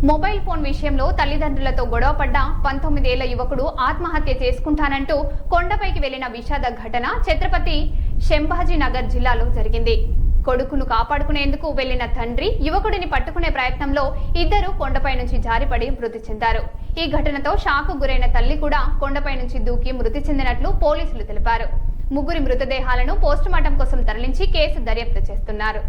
Mobile phone విషయంలో తల్లిదండ్రులతో గొడవపడ్డ 19 ఏళ్ల యువకుడు ఆత్మహత్య చేసుకుంటానంటూ కొండపైకి వెళ్లిన విషాద ఘటన ఛత్రపతి శంభాజీనగర్ జిల్లాలో జరిగింది. కొడుకును కాపాడుకునేందుకు వెళ్లిన తండ్రి యువకుడిని పట్టుకునే ప్రయత్నంలో ఇద్దరు కొండపై నుంచి జారిపడి మృతి చెందారు. ఈ ఘటనతో షాకు గురైన తల్లి కూడా కొండపై నుంచి దూకి మృతి చెందినట్లు పోలీసులు తెలిపారు. ముగ్గురి మృతదేహాలను పోస్టుమార్టం కోసం తరలించి కేసు దర్యాప్తు చేస్తున్నారు.